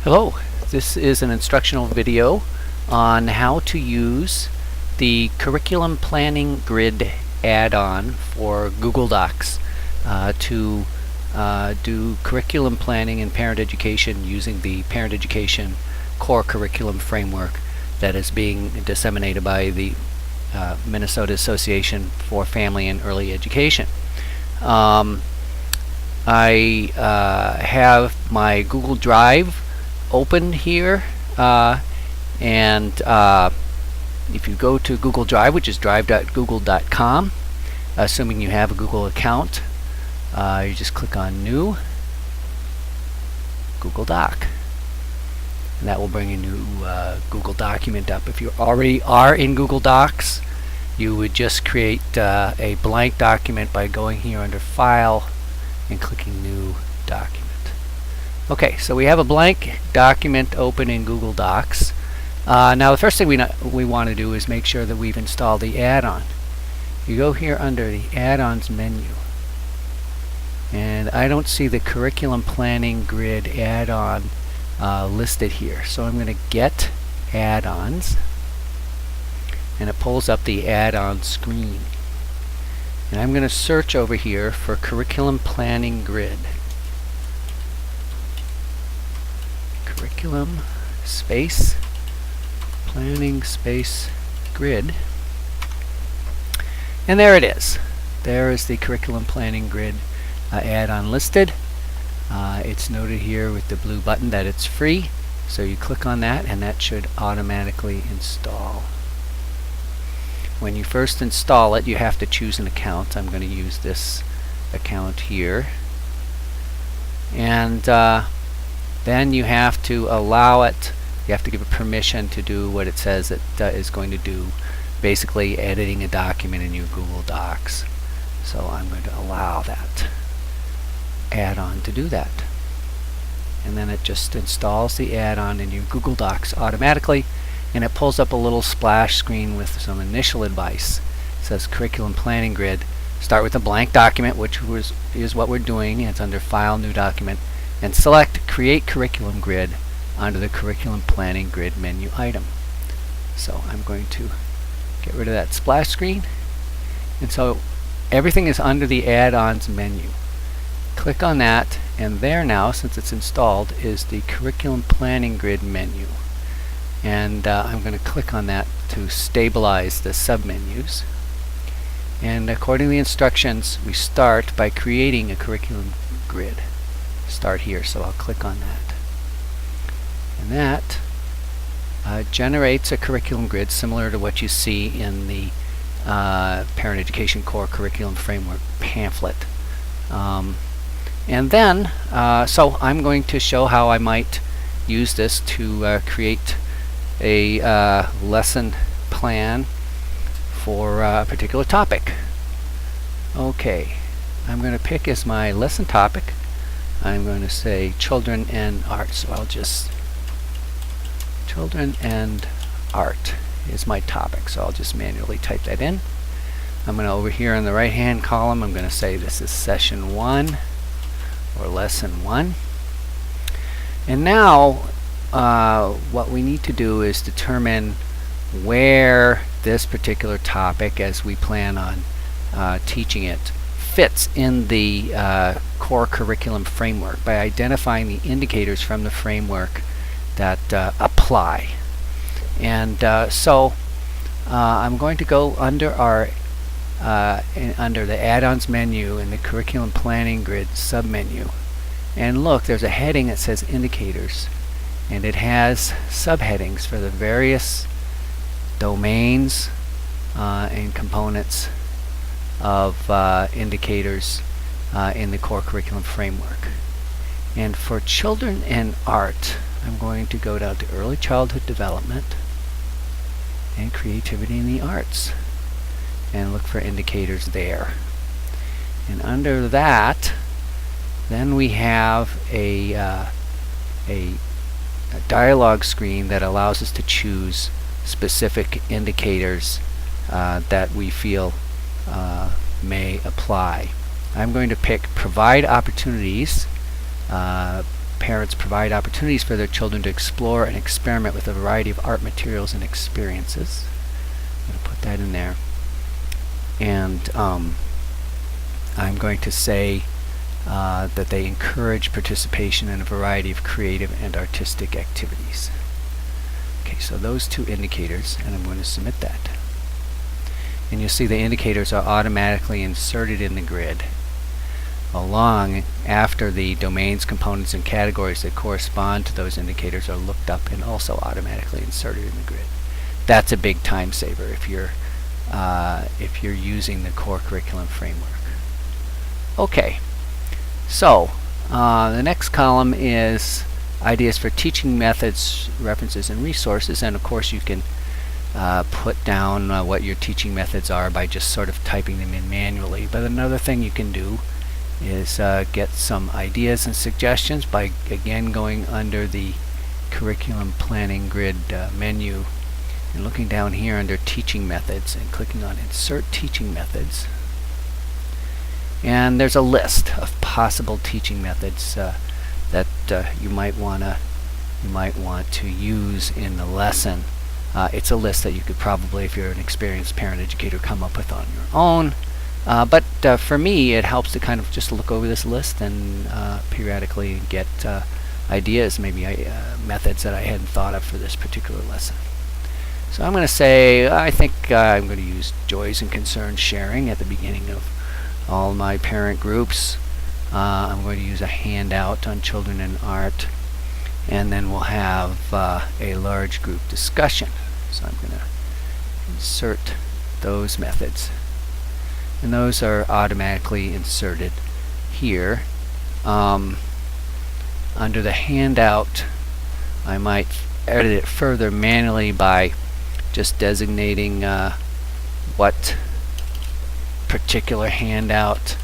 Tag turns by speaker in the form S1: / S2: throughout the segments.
S1: Hello, this is an instructional video on how to use the Curriculum Planning Grid add-on for Google Docs to do curriculum planning and parent education using the parent education core curriculum framework that is being disseminated by the Minnesota Association for Family and Early Education. I have my Google Drive open here, and if you go to Google Drive, which is drive.google.com, assuming you have a Google account, you just click on New, Google Doc, and that will bring a new Google document up. If you already are in Google Docs, you would just create a blank document by going here under File and clicking New Document. Okay, so we have a blank document open in Google Docs. Now the first thing we want to do is make sure that we've installed the add-on. You go here under the add-ons menu, and I don't see the Curriculum Planning Grid add-on listed here, so I'm going to get add-ons, and it pulls up the add-on screen, and I'm going to search over here for Curriculum Planning Grid. Curriculum space planning space grid, and there it is. There is the Curriculum Planning Grid add-on listed. It's noted here with the blue button that it's free, so you click on that and that should automatically install. When you first install it, you have to choose an account. I'm going to use this account here, and then you have to allow it, you have to give it permission to do what it says it is going to do, basically editing a document in your Google Docs. So I'm going to allow that add-on to do that. And then it just installs the add-on in your Google Docs automatically, and it pulls up a little splash screen with some initial advice. It says Curriculum Planning Grid. Start with a blank document, which is what we're doing. It's under File, New Document, and select Create Curriculum Grid under the Curriculum Planning Grid menu item. So I'm going to get rid of that splash screen, and so everything is under the add-ons menu. Click on that, and there now, since it's installed, is the Curriculum Planning Grid menu, and I'm going to click on that to stabilize the submenus. And according to the instructions, we start by creating a curriculum grid. Start here, so I'll click on that, and that generates a curriculum grid similar to what you see in the Parent Education Core Curriculum Framework pamphlet. And then, so I'm going to show how I might use this to create a lesson plan for a particular topic. Okay, I'm going to pick as my lesson topic, I'm going to say children and art. So I'll just, children and art is my topic. So I'll just manually type that in. I'm going to, over here in the right hand column, I'm going to say this is session 1 or lesson 1. And now what we need to do is determine where this particular topic, as we plan on teaching it, fits in the core curriculum framework by identifying the indicators from the framework that apply. And so I'm going to go under our under the add-ons menu in the Curriculum Planning Grid submenu, and look, there's a heading that says indicators, and it has subheadings for the various domains and components of indicators in the core curriculum framework. And for children and art, I'm going to go down to early childhood development and creativity in the arts and look for indicators there. And under that, then we have a dialog screen that allows us to choose specific indicators that we feel may apply. I'm going to pick Provide Opportunities parents provide opportunities for their children to explore and experiment with a variety of art materials and experiences. I'm going to put that in there. And I'm going to say that they encourage participation in a variety of creative and artistic activities. Okay, so those two indicators, and I'm going to submit that. And you'll see the indicators are automatically inserted in the grid along after the domains, components, and categories that correspond to those indicators are looked up and also automatically inserted in the grid. That's a big time saver if you're using the core curriculum framework. Okay, so the next column is ideas for teaching methods, references, and resources, and of course you can put down what your teaching methods are by just sort of typing them in manually. But another thing you can do is get some ideas and suggestions by again going under the Curriculum Planning Grid menu and looking down here under Teaching Methods and clicking on Insert Teaching Methods. And there's a list of possible teaching methods that you might want to use in the lesson. It's a list that you could probably, if you're an experienced parent educator, come up with on your own. But for me, it helps to kind of just look over this list and periodically get ideas, maybe methods that I hadn't thought of for this particular lesson. So I'm going to say, I think I'm going to use joys and concerns sharing at the beginning of all my parent groups. I'm going to use a handout on children and art, and then we'll have a large group discussion. So I'm going to insert those methods. And those are automatically inserted here. Under the handout, I might edit it further manually by just designating what particular handout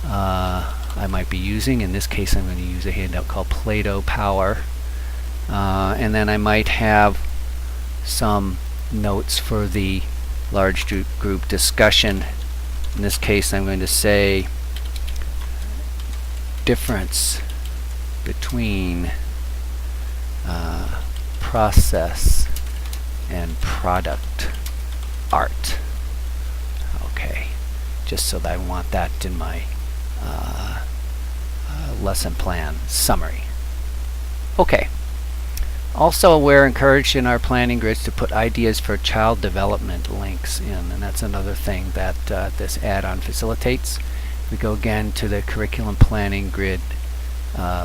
S1: I might be using. In this case, I'm going to use a handout called Play-Doh Power. And then I might have some notes for the large group discussion. In this case, I'm going to say difference between process and product art. Okay, just so that I want that in my lesson plan summary. Okay. Also, we're encouraged in our planning grids to put ideas for child development links in, and that's another thing that this add-on facilitates. We go again to the Curriculum Planning Grid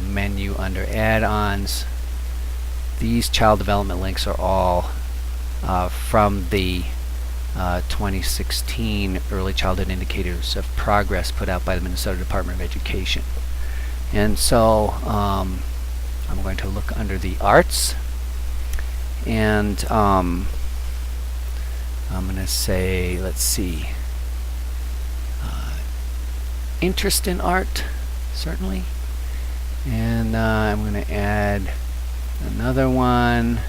S1: menu under add-ons. These child development links are all from the 2016 Early Childhood Indicators of Progress put out by the Minnesota Department of Education. And so I'm going to look under the arts, and I'm going to say, let's see, interest in art, certainly, and I'm going to add another one,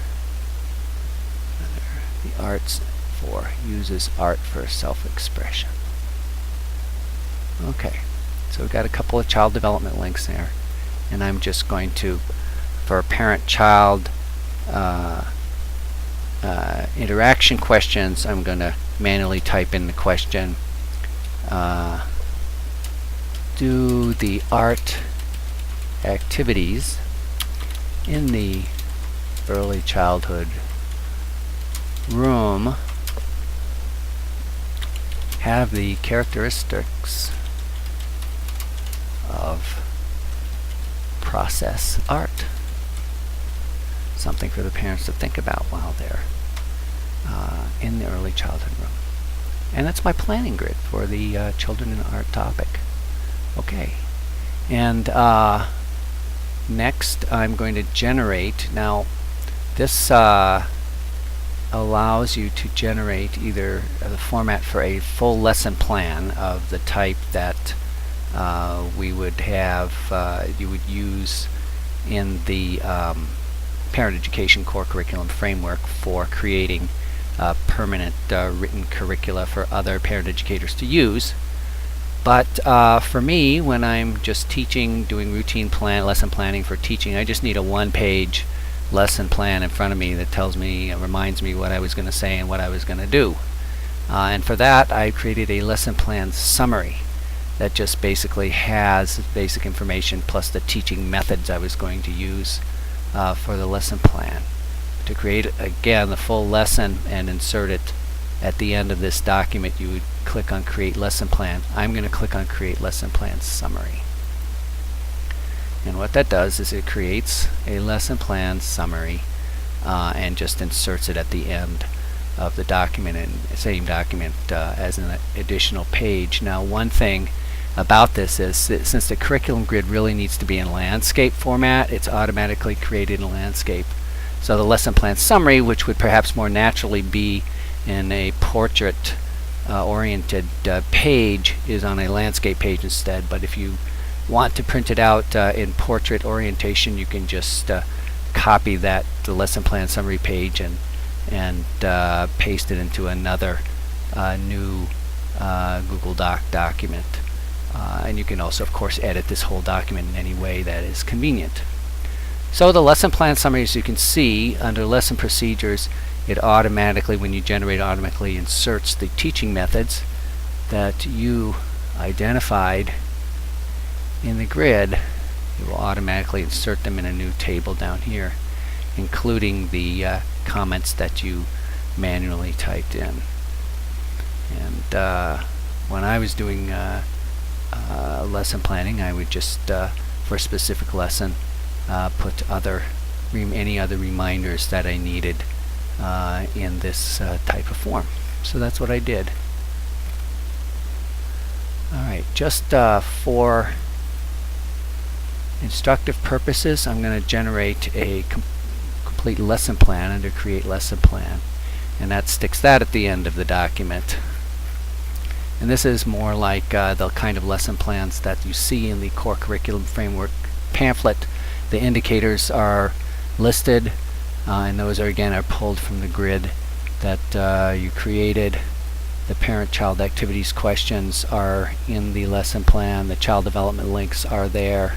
S1: the arts for uses art for self-expression. Okay, so we've got a couple of child development links there, and I'm just going to, for parent-child interaction questions, I'm going to manually type in the question, do the art activities in the early childhood room have the characteristics of process art? Something for the parents to think about while they're in the early childhood room. And that's my planning grid for the children in art topic. Okay, and next I'm going to generate. Now this allows you to generate either the format for a full lesson plan of the type that we would have, you would use in the Parent Education Core Curriculum Framework for creating permanent written curricula for other parent educators to use. But for me, when I'm just teaching, doing routine lesson planning for teaching, I just need a one-page lesson plan in front of me that tells me, reminds me what I was going to say and what I was going to do. And for that, I created a lesson plan summary that just basically has basic information plus the teaching methods I was going to use for the lesson plan. To create, again, the full lesson and insert it at the end of this document, you would click on Create Lesson Plan. I'm going to click on Create Lesson Plan Summary. And what that does is it creates a lesson plan summary and just inserts it at the end of the document, and same document as an additional page. Now, one thing about this is that since the curriculum grid really needs to be in landscape format, it's automatically created in landscape. So the lesson plan summary, which would perhaps more naturally be in a portrait oriented page, is on a landscape page instead. But if you want to print it out in portrait orientation, you can just copy the lesson plan summary page and paste it into another new Google Doc document. And you can also, of course, edit this whole document in any way that is convenient. So the lesson plan summary, as you can see, under lesson procedures, it automatically, when you generate, automatically inserts the teaching methods that you identified in the grid. It will automatically insert them in a new table down here, including the comments that you manually typed in. And when I was doing lesson planning, I would just, for a specific lesson, put any other reminders that I needed in this type of form. So that's what I did. Alright, just for instructive purposes, I'm going to generate a complete lesson plan under Create Lesson Plan, and that sticks that at the end of the document. And this is more like the kind of lesson plans that you see in the Core Curriculum Framework pamphlet. The indicators are listed, and those are again pulled from the grid that you created. The parent-child activities questions are in the lesson plan. The child development links are there,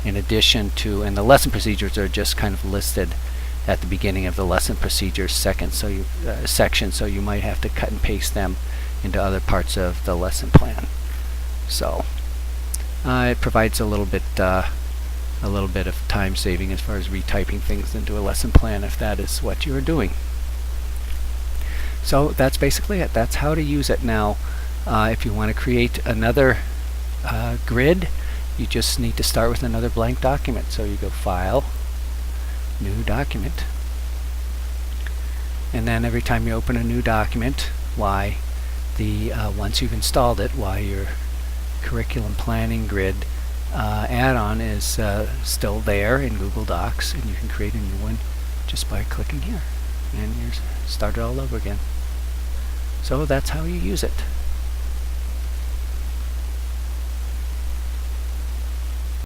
S1: in addition to, and the lesson procedures are just kind of listed at the beginning of the lesson procedures section. So you might have to cut and paste them into other parts of the lesson plan. So it provides a little bit of time saving as far as retyping things into a lesson plan if that is what you are doing. So that's basically it. That's how to use it. Now, if you want to create another grid, you just need to start with another blank document. So you go File, New Document, and then every time you open a new document, once you've installed it, your Curriculum Planning Grid add-on is still there in Google Docs, and you can create a new one just by clicking here, and you're started all over again. So that's how you use it.